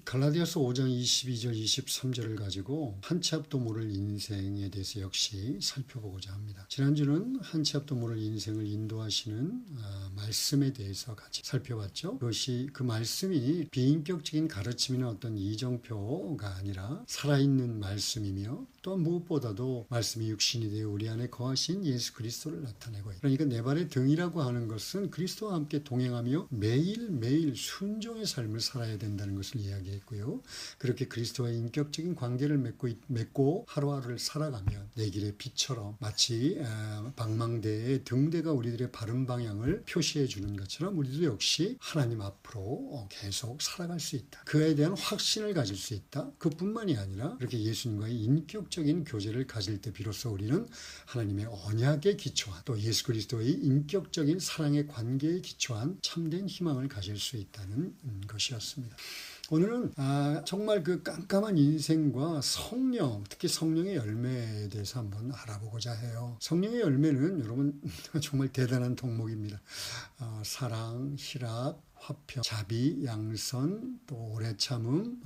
갈라디아서 5장 22절 23절을 가지고 한 치 앞도 모를 인생에 대해서 역시 살펴보고자 합니다. 지난주는 한 치 앞도 모를 인생을 인도하시는 말씀에 대해서 같이 살펴봤죠. 그것이 그 말씀이 비인격적인 가르침이나 어떤 이정표가 아니라 살아있는 말씀이며 또 무엇보다도 말씀이 육신이 되어 우리 안에 거하신 예수 그리스도를 나타내고 있다. 그러니까 내 발의 등이라고 하는 것은 그리스도와 함께 동행하며 매일매일 순종의 삶을 살아야 된다는 것을 이야기했고요. 그렇게 그리스도와의 인격적인 관계를 맺고 하루하루를 살아가면 내 길의 빛처럼 마치 방망대의 등대가 우리들의 바른 방향을 표시해 주는 것처럼 우리도 역시 하나님 앞으로 계속 살아갈 수 있다. 그에 대한 확신을 가질 수 있다. 그뿐만이 아니라 이렇게 예수님과의 인격적인 교제를 가질 때 비로소 우리는 하나님의 언약에 기초한 또 예수 그리스도의 인격적인 사랑의 관계에 기초한 참된 희망을 가질 수 있다는 것이었습니다. 오늘은 정말 그 깜깜한 인생과 성령, 특히 성령의 열매에 대해서 한번 알아보고자 해요. 성령의 열매는 여러분 정말 대단한 덕목입니다. 사랑, 희락, 화평, 자비, 양선, 또 오래 참음,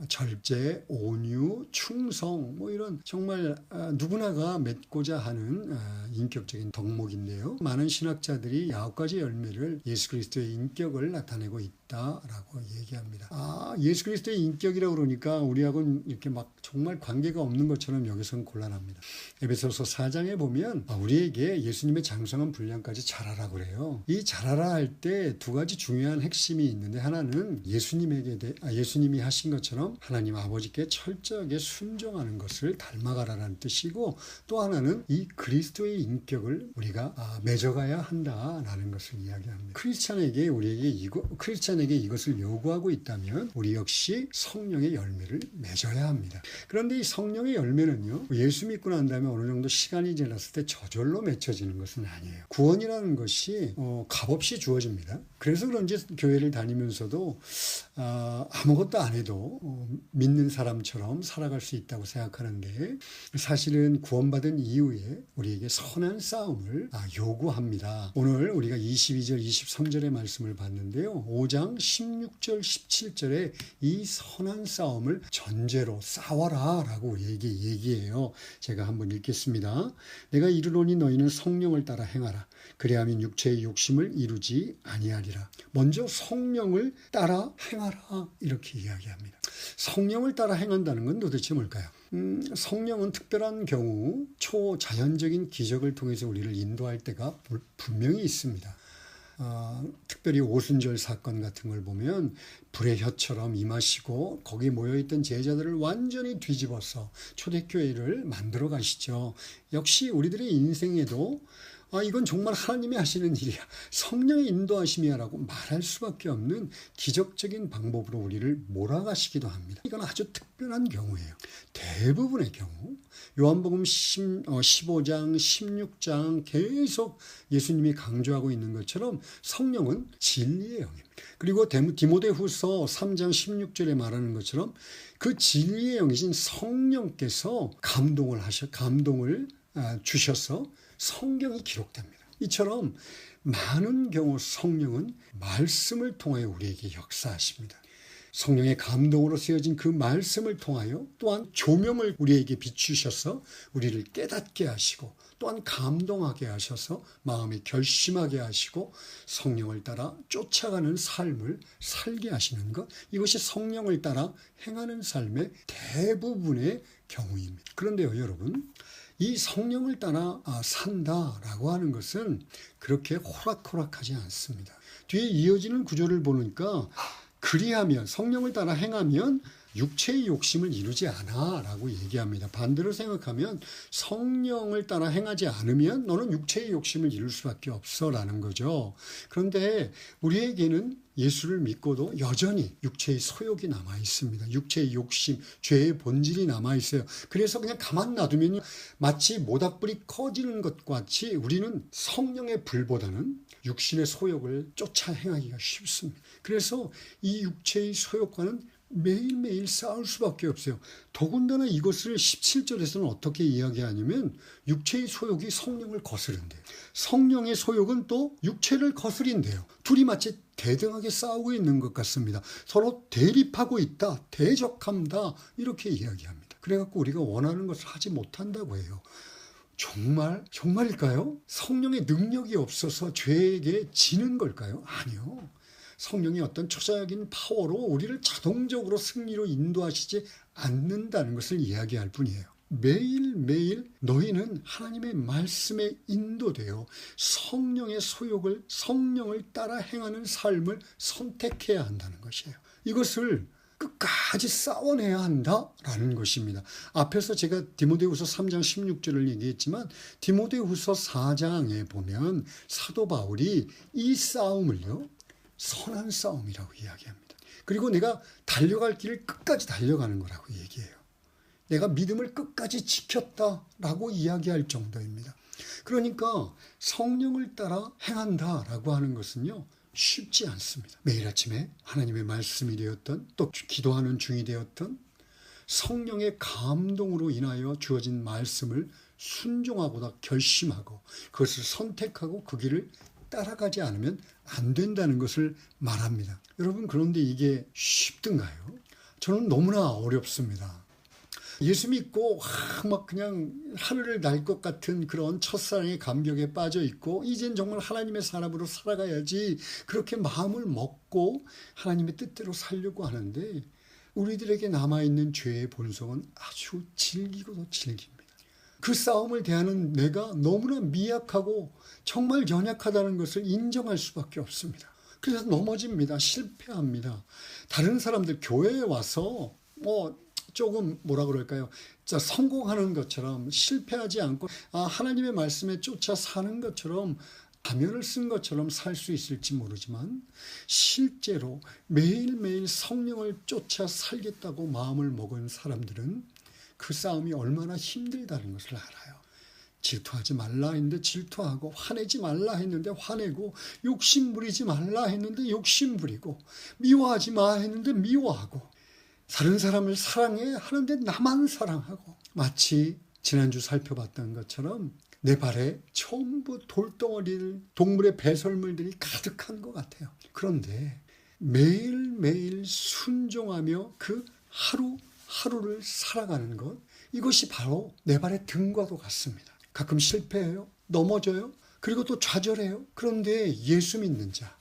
절제, 온유, 충성 이런 정말 누구나가 맺고자 하는 인격적인 덕목인데요. 많은 신학자들이 9가지 열매를 예수 그리스도의 인격을 나타내고 있다라고 얘기합니다. 예수 그리스도의 인격이라고 그러니까 우리하고는 이렇게 막 정말 관계가 없는 것처럼 여기서는 곤란합니다. 에베소서 4장에 보면 우리에게 예수님의 장성한 분량까지 잘하라 그래요. 이 잘하라 할 때 2가지 중요한 핵심이 있는데 하나는 예수님이 하신 것처럼 하나님 아버지께 철저하게 순종하는 것을 닮아가라는 뜻이고 또 하나는 이 그리스도의 인격을 우리가 맺어가야 한다라는 것을 이야기합니다. 크리스찬에게 이것을 요구하고 있다면 우리 역시 성령의 열매를 맺어야 합니다. 그런데 이 성령의 열매는요, 예수 믿고 난 다음에 어느 정도 시간이 지났을 때 저절로 맺혀지는 것은 아니에요. 구원이라는 것이 값없이 주어집니다. 그래서 그런지 교회를 다니면서도 아무것도 안 해도 믿는 사람처럼 살아갈 수 있다고 생각하는데 사실은 구원받은 이후에 우리에게 선한 싸움을 요구합니다. 오늘 우리가 22절 23절의 말씀을 봤는데요. 5장 16절 17절에 이 선한 싸움을 전제로 싸워라 라고 우리에게 얘기해요. 제가 한번 읽겠습니다. 내가 이르노니 너희는 성령을 따라 행하라. 그리하면 육체의 욕심을 이루지 아니하리라. 먼저 성령을 따라 행하라 이렇게 이야기합니다. 성령을 따라 행한다는 건 도대체 뭘까요? 성령은 특별한 경우 초자연적인 기적을 통해서 우리를 인도할 때가 분명히 있습니다. 특별히 오순절 사건 같은 걸 보면 불의 혀처럼 임하시고 거기 모여있던 제자들을 완전히 뒤집어서 초대교회를 만들어 가시죠. 역시 우리들의 인생에도 이건 정말 하나님이 하시는 일이야. 성령의 인도하심이야 라고 말할 수밖에 없는 기적적인 방법으로 우리를 몰아가시기도 합니다. 이건 아주 특별한 경우예요. 대부분의 경우 요한복음 15장, 16장 계속 예수님이 강조하고 있는 것처럼 성령은 진리의 영입니다. 그리고 디모데후서 3장 16절에 말하는 것처럼 그 진리의 영이신 성령께서 감동을 주셔서 성경이 기록됩니다. 이처럼 많은 경우 성령은 말씀을 통하여 우리에게 역사하십니다. 성령의 감동으로 쓰여진 그 말씀을 통하여 또한 조명을 우리에게 비추셔서 우리를 깨닫게 하시고 또한 감동하게 하셔서 마음에 결심하게 하시고 성령을 따라 쫓아가는 삶을 살게 하시는 것, 이것이 성령을 따라 행하는 삶의 대부분의 경우입니다. 그런데요, 여러분, 이 성령을 따라 산다라고 하는 것은 그렇게 호락호락하지 않습니다. 뒤에 이어지는 구조를 보니까 그리하면 성령을 따라 행하면 육체의 욕심을 이루지 않아 라고 얘기합니다. 반대로 생각하면 성령을 따라 행하지 않으면 너는 육체의 욕심을 이룰 수밖에 없어 라는 거죠. 그런데 우리에게는 예수를 믿고도 여전히 육체의 소욕이 남아 있습니다. 육체의 욕심, 죄의 본질이 남아 있어요. 그래서 그냥 가만 놔두면 마치 모닥불이 꺼지는 것과 같이 우리는 성령의 불보다는 육신의 소욕을 쫓아 행하기가 쉽습니다. 그래서 이 육체의 소욕과는 매일매일 싸울 수밖에 없어요. 더군다나 이것을 17절에서는 어떻게 이야기하냐면 육체의 소욕이 성령을 거스른대요. 성령의 소욕은 또 육체를 거스린대요. 둘이 마치 대등하게 싸우고 있는 것 같습니다. 서로 대립하고 있다, 대적한다 이렇게 이야기합니다. 그래갖고 우리가 원하는 것을 하지 못한다고 해요. 정말일까요? 성령의 능력이 없어서 죄에게 지는 걸까요? 아니요. 성령이 어떤 초자적인 파워로 우리를 자동적으로 승리로 인도하시지 않는다는 것을 이야기할 뿐이에요. 매일매일 너희는 하나님의 말씀에 인도되어 성령의 소욕을, 성령을 따라 행하는 삶을 선택해야 한다는 것이에요. 이것을 끝까지 싸워내야 한다라는 것입니다. 앞에서 제가 디모데후서 3장 16절을 얘기했지만 디모데후서 4장에 보면 사도 바울이 이 싸움을요, 선한 싸움이라고 이야기합니다. 그리고 내가 달려갈 길을 끝까지 달려가는 거라고 얘기해요. 내가 믿음을 끝까지 지켰다라고 이야기할 정도입니다. 그러니까 성령을 따라 행한다라고 하는 것은요, 쉽지 않습니다. 매일 아침에 하나님의 말씀이 되었던, 또 기도하는 중이 되었던, 성령의 감동으로 인하여 주어진 말씀을 순종하고다 결심하고 그것을 선택하고 그 길을 따라가지 않으면 안 된다는 것을 말합니다. 여러분, 그런데 이게 쉽던가요? 저는 너무나 어렵습니다. 예수 믿고 막 그냥 하늘을 날 것 같은 그런 첫사랑의 감격에 빠져 있고 이젠 정말 하나님의 사람으로 살아가야지 그렇게 마음을 먹고 하나님의 뜻대로 살려고 하는데 우리들에게 남아있는 죄의 본성은 아주 질기고도 질깁니다. 그 싸움을 대하는 내가 너무나 미약하고 정말 연약하다는 것을 인정할 수밖에 없습니다. 그래서 넘어집니다. 실패합니다. 다른 사람들 교회에 와서 조금 뭐라 그럴까요? 성공하는 것처럼 실패하지 않고 하나님의 말씀에 쫓아 사는 것처럼 가면을 쓴 것처럼 살 수 있을지 모르지만 실제로 매일매일 성령을 쫓아 살겠다고 마음을 먹은 사람들은 그 싸움이 얼마나 힘들다는 것을 알아요. 질투하지 말라 했는데 질투하고 화내지 말라 했는데 화내고 욕심 부리지 말라 했는데 욕심 부리고 미워하지 마 했는데 미워하고 다른 사람을 사랑해 하는데 나만 사랑하고 마치 지난주 살펴봤던 것처럼 내 발에 전부 돌덩어리를 동물의 배설물들이 가득한 것 같아요. 그런데 매일매일 순종하며 그 하루하루를 살아가는 것, 이것이 바로 내 발의 등과도 같습니다. 가끔 실패해요. 넘어져요. 그리고 또 좌절해요. 그런데 예수 믿는 자,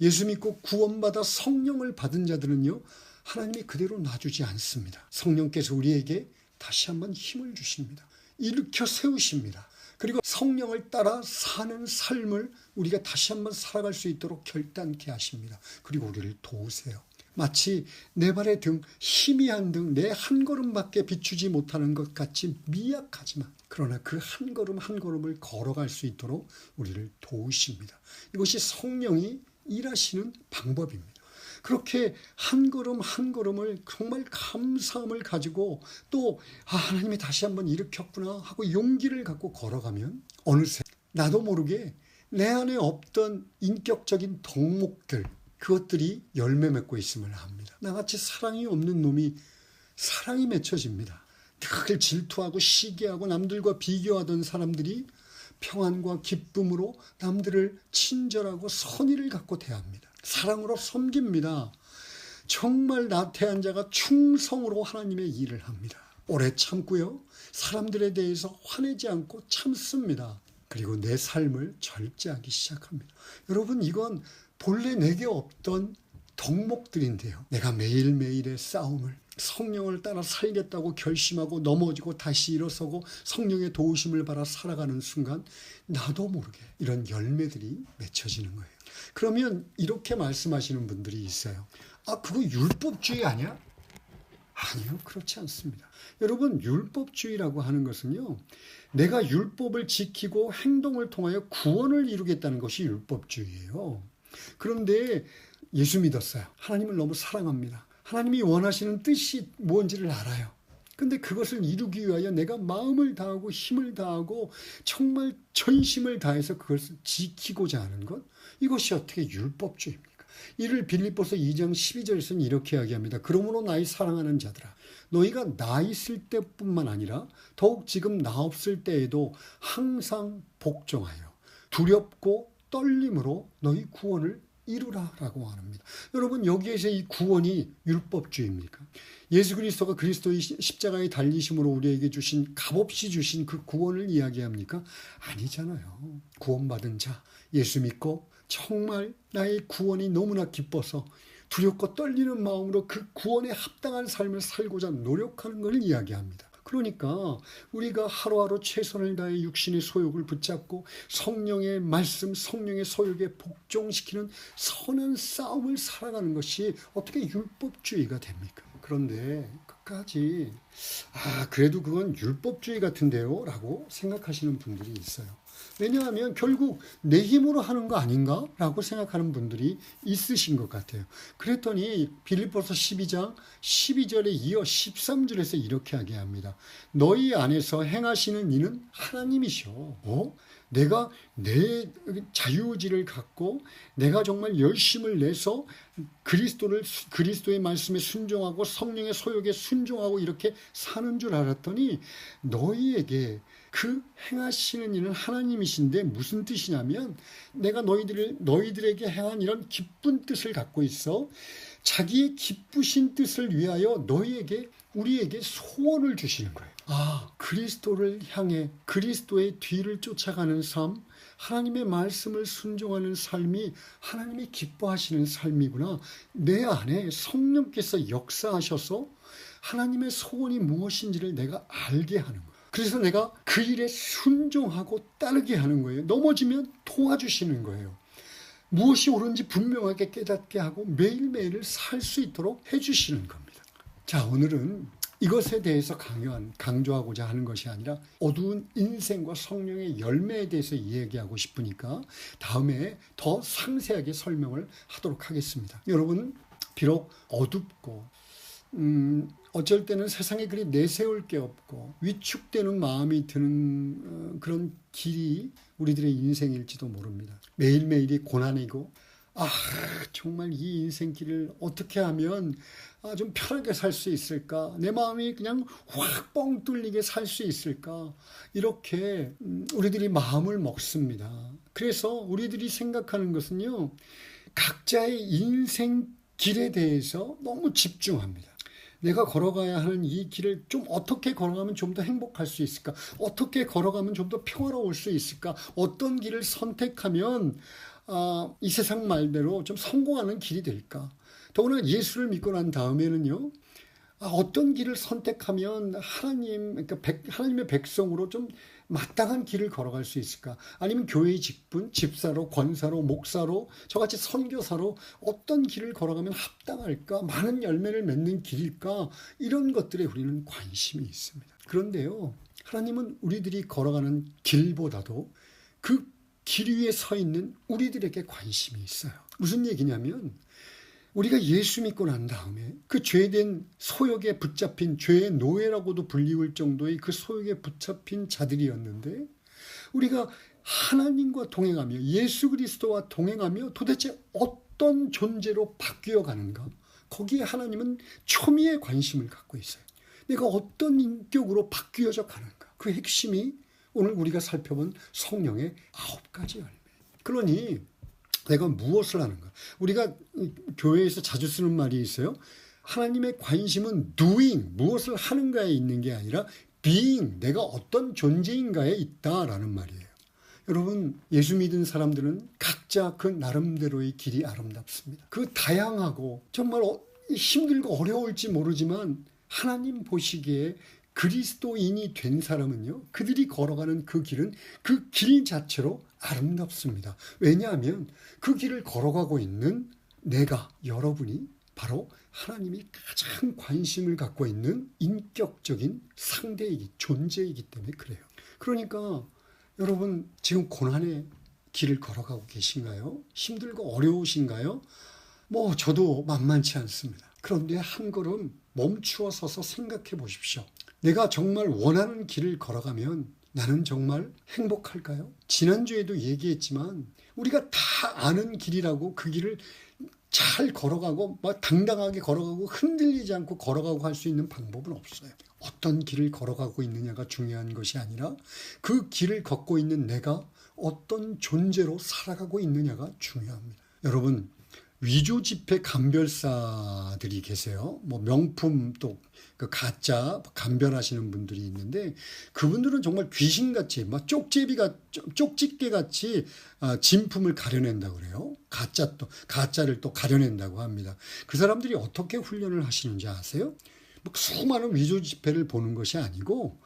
예수 믿고 구원받아 성령을 받은 자들은요, 하나님이 그대로 놔주지 않습니다. 성령께서 우리에게 다시 한번 힘을 주십니다. 일으켜 세우십니다. 그리고 성령을 따라 사는 삶을 우리가 다시 한번 살아갈 수 있도록 결단케 하십니다. 그리고 우리를 도우세요. 마치 내 발의 등, 희미한 등, 내 한 걸음밖에 비추지 못하는 것 같이 미약하지만 그러나 그 한 걸음 한 걸음을 걸어갈 수 있도록 우리를 도우십니다. 이것이 성령이 일하시는 방법입니다. 그렇게 한 걸음 한 걸음을 정말 감사함을 가지고 또 하나님이 다시 한번 일으켰구나 하고 용기를 갖고 걸어가면 어느새 나도 모르게 내 안에 없던 인격적인 덕목들, 그것들이 열매 맺고 있음을 압니다. 나같이 사랑이 없는 놈이 사랑이 맺혀집니다. 늘 질투하고 시기하고 남들과 비교하던 사람들이 평안과 기쁨으로 남들을 친절하고 선의를 갖고 대합니다. 사랑으로 섬깁니다. 정말 나태한 자가 충성으로 하나님의 일을 합니다. 오래 참고요. 사람들에 대해서 화내지 않고 참습니다. 그리고 내 삶을 절제하기 시작합니다. 여러분, 이건 본래 내게 없던 덕목들인데요. 내가 매일매일의 싸움을 성령을 따라 살겠다고 결심하고 넘어지고 다시 일어서고 성령의 도우심을 받아 살아가는 순간 나도 모르게 이런 열매들이 맺혀지는 거예요. 그러면 이렇게 말씀하시는 분들이 있어요. 그거 율법주의 아니야? 아니요, 그렇지 않습니다. 여러분, 율법주의라고 하는 것은요, 내가 율법을 지키고 행동을 통하여 구원을 이루겠다는 것이 율법주의예요. 그런데 예수 믿었어요. 하나님을 너무 사랑합니다. 하나님이 원하시는 뜻이 뭔지를 알아요. 근데 그것을 이루기 위하여 내가 마음을 다하고 힘을 다하고 정말 전심을 다해서 그것을 지키고자 하는 것, 이것이 어떻게 율법주의입니까? 이를 빌립보서 2장 12절에서는 이렇게 이야기합니다. 그러므로 나의 사랑하는 자들아, 너희가 나 있을 때뿐만 아니라 더욱 지금 나 없을 때에도 항상 복종하여 두렵고 떨림으로 너희 구원을 이루라라고 말합니다. 여러분, 여기에서 이 구원이 율법주의입니까? 예수 그리스도가 그리스도의 십자가의 달리심으로 우리에게 주신, 값없이 주신 그 구원을 이야기합니까? 아니잖아요. 구원받은 자, 예수 믿고 정말 나의 구원이 너무나 기뻐서 두렵고 떨리는 마음으로 그 구원에 합당한 삶을 살고자 노력하는 것을 이야기합니다. 그러니까 우리가 하루하루 최선을 다해 육신의 소욕을 붙잡고 성령의 말씀, 성령의 소욕에 복종시키는 선한 싸움을 살아가는 것이 어떻게 율법주의가 됩니까? 그런데 끝까지 그래도 그건 율법주의 같은데요? 라고 생각하시는 분들이 있어요. 왜냐하면 결국 내 힘으로 하는 거 아닌가? 라고 생각하는 분들이 있으신 것 같아요. 그랬더니 빌립보서 12장 12절에 이어 13절에서 이렇게 하게 합니다. 너희 안에서 행하시는 이는 하나님이셔. 내가 내 자유의지를 갖고 내가 정말 열심을 내서 그리스도의 말씀에 순종하고 성령의 소욕에 순종하고 이렇게 사는 줄 알았더니 너희에게 그 행하시는 이는 하나님이신데 무슨 뜻이냐면 내가 너희들에게 행한 이런 기쁜 뜻을 갖고 있어 자기의 기쁘신 뜻을 위하여 우리에게 소원을 주시는 거예요. 그리스도를 향해 그리스도의 뒤를 쫓아가는 삶, 하나님의 말씀을 순종하는 삶이 하나님이 기뻐하시는 삶이구나. 내 안에 성령께서 역사하셔서 하나님의 소원이 무엇인지를 내가 알게 하는 거예요. 그래서 내가 그 일에 순종하고 따르게 하는 거예요. 넘어지면 도와주시는 거예요. 무엇이 옳은지 분명하게 깨닫게 하고 매일매일을 살 수 있도록 해주시는 겁니다. 자, 오늘은 이것에 대해서 강조하고자 하는 것이 아니라 어두운 인생과 성령의 열매에 대해서 이야기하고 싶으니까 다음에 더 상세하게 설명을 하도록 하겠습니다. 여러분, 비록 어둡고 어쩔 때는 세상에 그리 내세울 게 없고 위축되는 마음이 드는 그런 길이 우리들의 인생일지도 모릅니다. 매일매일이 고난이고 정말 이 인생길을 어떻게 하면 좀 편하게 살 수 있을까? 내 마음이 그냥 확 뻥 뚫리게 살 수 있을까? 이렇게 우리들이 마음을 먹습니다. 그래서 우리들이 생각하는 것은요, 각자의 인생 길에 대해서 너무 집중합니다. 내가 걸어가야 하는 이 길을 좀 어떻게 걸어가면 좀 더 행복할 수 있을까? 어떻게 걸어가면 좀 더 평화로울 수 있을까? 어떤 길을 선택하면 이 세상 말대로 좀 성공하는 길이 될까? 더구나 예수를 믿고 난 다음에는요, 어떤 길을 선택하면 하나님의 백성으로 좀 마땅한 길을 걸어갈 수 있을까? 아니면 교회의 직분, 집사로, 권사로, 목사로, 저같이 선교사로 어떤 길을 걸어가면 합당할까? 많은 열매를 맺는 길일까? 이런 것들에 우리는 관심이 있습니다. 그런데요, 하나님은 우리들이 걸어가는 길보다도 그 길 위에 서 있는 우리들에게 관심이 있어요. 무슨 얘기냐면 우리가 예수 믿고 난 다음에 그 죄된 소욕에 붙잡힌 죄의 노예라고도 불리울 정도의 그 소욕에 붙잡힌 자들이었는데 우리가 하나님과 동행하며 예수 그리스도와 동행하며 도대체 어떤 존재로 바뀌어 가는가? 거기에 하나님은 초미의 관심을 갖고 있어요. 내가 어떤 인격으로 바뀌어져 가는가? 그 핵심이 오늘 우리가 살펴본 성령의 9가지 열매. 그러니 내가 무엇을 하는가? 우리가 교회에서 자주 쓰는 말이 있어요. 하나님의 관심은 doing, 무엇을 하는가에 있는 게 아니라 being, 내가 어떤 존재인가에 있다라는 말이에요. 여러분, 예수 믿은 사람들은 각자 그 나름대로의 길이 아름답습니다. 그 다양하고 정말 힘들고 어려울지 모르지만 하나님 보시기에 그리스도인이 된 사람은요, 그들이 걸어가는 그 길은 그 길 자체로 아름답습니다. 왜냐하면 그 길을 걸어가고 있는 내가, 여러분이 바로 하나님이 가장 관심을 갖고 있는 인격적인 존재이기 때문에 그래요. 그러니까 여러분, 지금 고난의 길을 걸어가고 계신가요? 힘들고 어려우신가요? 저도 만만치 않습니다. 그런데 한 걸음 멈추어 서서 생각해 보십시오. 내가 정말 원하는 길을 걸어가면 나는 정말 행복할까요? 지난주에도 얘기했지만 우리가 다 아는 길이라고 그 길을 잘 걸어가고 막 당당하게 걸어가고 흔들리지 않고 걸어가고 할 수 있는 방법은 없어요. 어떤 길을 걸어가고 있느냐가 중요한 것이 아니라 그 길을 걷고 있는 내가 어떤 존재로 살아가고 있느냐가 중요합니다. 여러분, 위조지폐 감별사들이 계세요. 뭐 명품 또 그 가짜 감별하시는 분들이 있는데 그분들은 정말 귀신같이 막 쪽집게같이 진품을 가려낸다고 그래요. 가짜를 또 가려낸다고 합니다. 그 사람들이 어떻게 훈련을 하시는지 아세요? 뭐 수많은 위조지폐를 보는 것이 아니고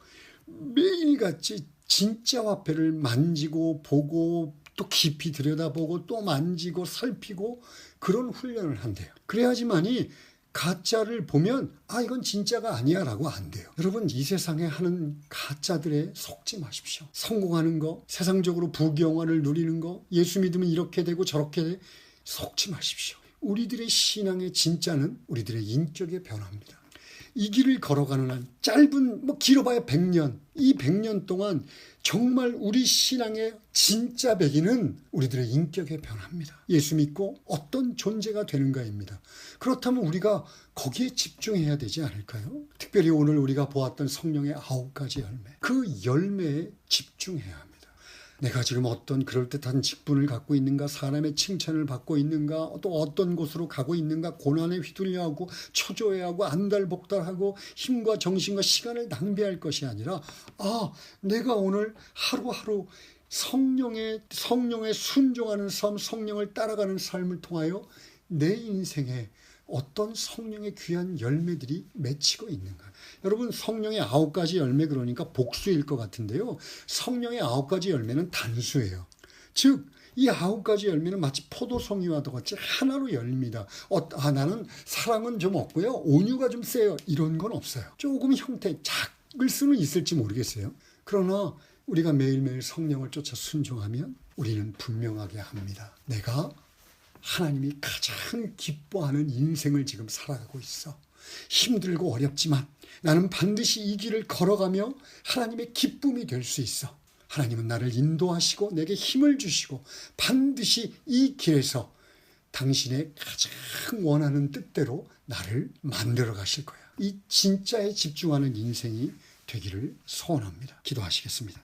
매일같이 진짜 화폐를 만지고 보고 또 깊이 들여다보고 또 만지고 살피고 그런 훈련을 한대요. 그래야지만이 가짜를 보면 이건 진짜가 아니야 라고 안 돼요. 여러분, 이 세상에 하는 가짜들에 속지 마십시오. 성공하는 거, 세상적으로 부귀영화를 누리는 거, 예수 믿으면 이렇게 되고 저렇게 돼, 속지 마십시오. 우리들의 신앙의 진짜는 우리들의 인격의 변화입니다. 이 길을 걸어가는 한 짧은 길어봐야 100년, 이 100년 동안 정말 우리 신앙의 진짜 배기는 우리들의 인격의 변화입니다. 예수 믿고 어떤 존재가 되는가입니다. 그렇다면 우리가 거기에 집중해야 되지 않을까요? 특별히 오늘 우리가 보았던 성령의 9가지 열매, 그 열매에 집중해야 합니다. 내가 지금 어떤 그럴듯한 직분을 갖고 있는가, 사람의 칭찬을 받고 있는가, 또 어떤 곳으로 가고 있는가, 고난에 휘둘려하고 초조해하고 안달복달하고 힘과 정신과 시간을 낭비할 것이 아니라 내가 오늘 하루하루 성령에 순종하는 삶, 성령을 따라가는 삶을 통하여 내 인생에 어떤 성령의 귀한 열매들이 맺히고 있는가. 여러분, 성령의 9가지 열매 그러니까 복수일 것 같은데요. 성령의 9가지 열매는 단수예요. 즉, 이 9가지 열매는 마치 포도송이와도 같이 하나로 열립니다. 나는 사랑은 좀 없고요. 온유가 좀 세요. 이런 건 없어요. 조금 형태 작을 수는 있을지 모르겠어요. 그러나 우리가 매일매일 성령을 쫓아 순종하면 우리는 분명하게 합니다. 내가 하나님이 가장 기뻐하는 인생을 지금 살아가고 있어. 힘들고 어렵지만 나는 반드시 이 길을 걸어가며 하나님의 기쁨이 될 수 있어. 하나님은 나를 인도하시고 내게 힘을 주시고 반드시 이 길에서 당신의 가장 원하는 뜻대로 나를 만들어 가실 거야. 이 진짜에 집중하는 인생이 되기를 소원합니다. 기도하시겠습니다.